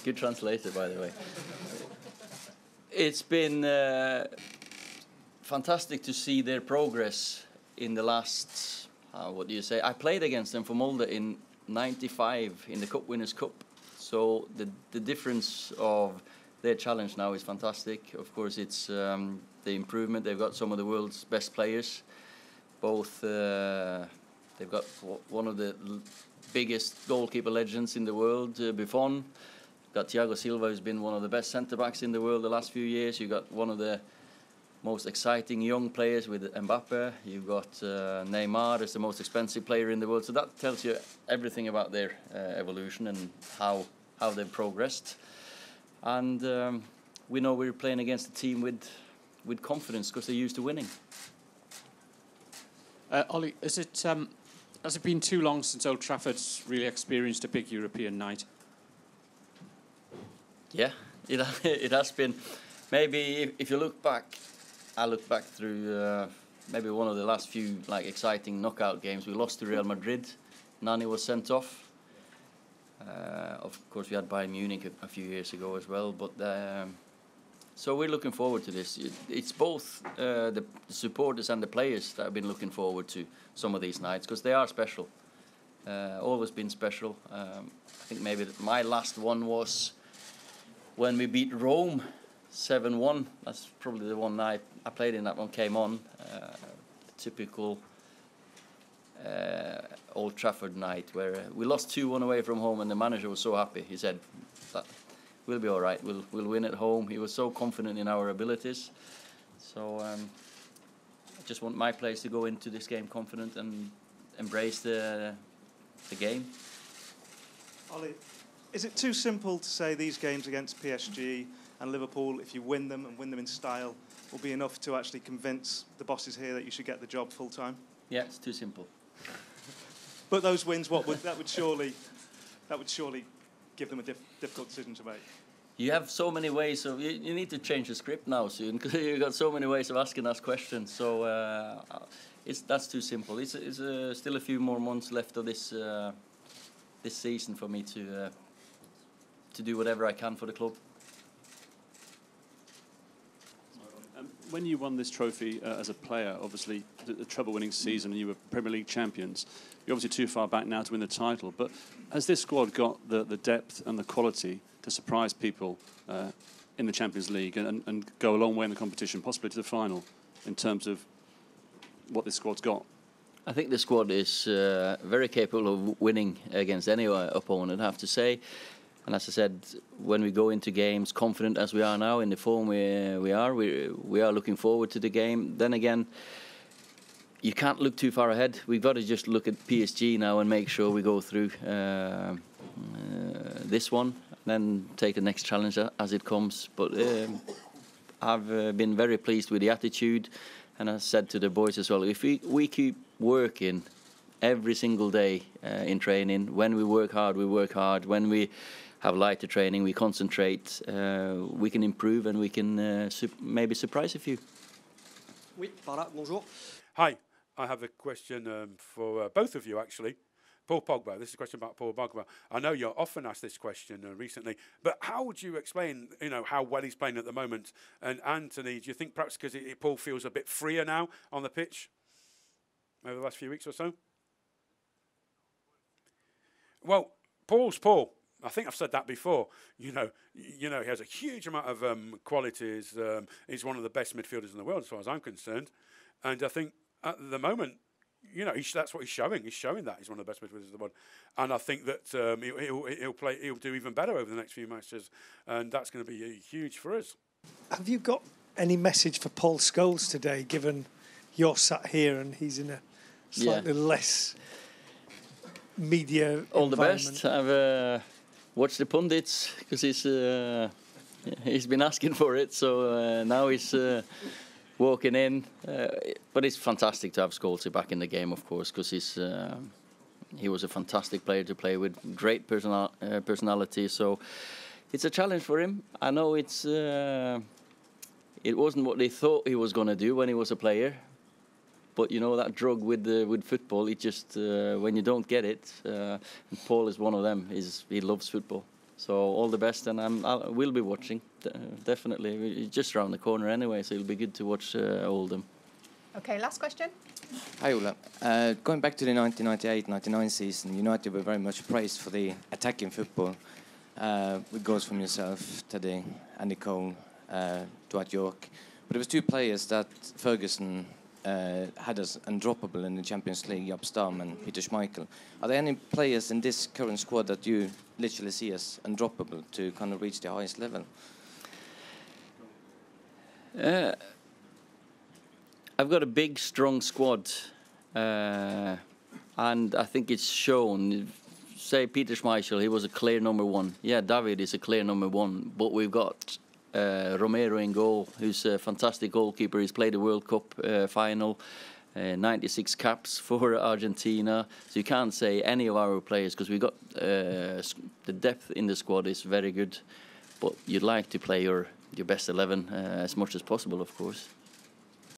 Good translator, by the way. It's been fantastic to see their progress in the last, what do you say? I played against them for Molde in '95 in the Cup Winners' Cup. So the difference of their challenge now is fantastic. Of course, it's the improvement. They've got some of the world's best players. Both they've got one of the biggest goalkeeper legends in the world, Buffon. Got Thiago Silva, who's been one of the best centre-backs in the world the last few years. You've got one of the most exciting young players with Mbappe. You've got Neymar as the most expensive player in the world. So that tells you everything about their evolution and how they've progressed. And we know we're playing against a team with confidence because they're used to winning. Ole, has it been too long since Old Trafford's really experienced a big European night? Yeah, it has been. Maybe if you look back, I look back through maybe one of the last few exciting knockout games. We lost to Real Madrid. Nani was sent off. Of course, we had Bayern Munich a few years ago as well. But so we're looking forward to this. It's both the supporters and the players that have been looking forward to some of these nights because they are special. Always been special. I think maybe my last one was when we beat Rome 7-1. That's probably the one night I played in. That one came on. Typical Old Trafford night where we lost 2-1 away from home, and the manager was so happy. He said, "We'll be all right. We'll win at home." He was so confident in our abilities. So I just want my players to go into this game confident and embrace the game. Ole, is it too simple to say these games against PSG and Liverpool, if you win them and win them in style, will be enough to actually convince the bosses here that you should get the job full time? Yeah, it's too simple. But those wins, that would surely give them a difficult decision to make. You have so many ways of you need to change the script now soon because you've got so many ways of asking us questions. So that's too simple. It's still a few more months left of this season for me to do whatever I can for the club. When you won this trophy as a player, obviously the treble-winning season, and you were Premier League champions, you're obviously too far back now to win the title. But has this squad got the depth and the quality to surprise people in the Champions League and go a long way in the competition, possibly to the final, in terms of what this squad's got? I think the squad is very capable of winning against any opponent, I have to say. And as I said, when we go into games confident as we are now in the form we are looking forward to the game. Then again, you can't look too far ahead. We've got to just look at PSG now and make sure we go through this one, and then take the next challenge as it comes. But I've been very pleased with the attitude, and I said to the boys as well, if we keep working every single day in training, when we work hard, when we have lighter training, we concentrate, we can improve, and we can maybe surprise a few. Oui, par là, bonjour. Hi, I have a question for both of you, actually. Paul Pogba, this is a question about Paul Pogba. I know you're often asked this question recently, but how would you explain, how well he's playing at the moment? And Anthony, do you think perhaps because Paul feels a bit freer now on the pitch over the last few weeks or so? Well, Paul's Paul. I think I've said that before. He has a huge amount of qualities. He's one of the best midfielders in the world, as far as I'm concerned. And I think at the moment, that's what he's showing. He's showing that he's one of the best midfielders in the world. And I think that he'll do even better over the next few matches. And that's going to be huge for us. Have you got any message for Paul Scholes today, given you're sat here and he's in a slightly less media all the best. I've watched the pundits because he's been asking for it, so now he's walking in. But it's fantastic to have Scholes back in the game, of course, because he was a fantastic player to play with, great personality. So it's a challenge for him. I know it wasn't what they thought he was going to do when he was a player. But that drug with football, it just when you don't get it, and Paul is one of them. He loves football. So all the best, and I will be watching, definitely. It's just around the corner anyway, so it'll be good to watch Oldham. Okay, last question. Hi, Ole. Going back to the 1998-99 season, United were very much praised for the attacking football, with goals from yourself, Teddy, Andy Cole, Dwight York. But there was two players that Ferguson had as undroppable in the Champions League, Jaap Stam and Peter Schmeichel. Are there any players in this current squad that you literally see as undroppable to kind of reach the highest level? I've got a big, strong squad, and I think it's shown. Say Peter Schmeichel, he was a clear number one. Yeah, David is a clear number one, but we've got Romero in goal, who's a fantastic goalkeeper. He's played the World Cup final, 96 caps for Argentina. So you can't say any of our players, because we've got the depth in the squad is very good. But you'd like to play your best 11 as much as possible, of course.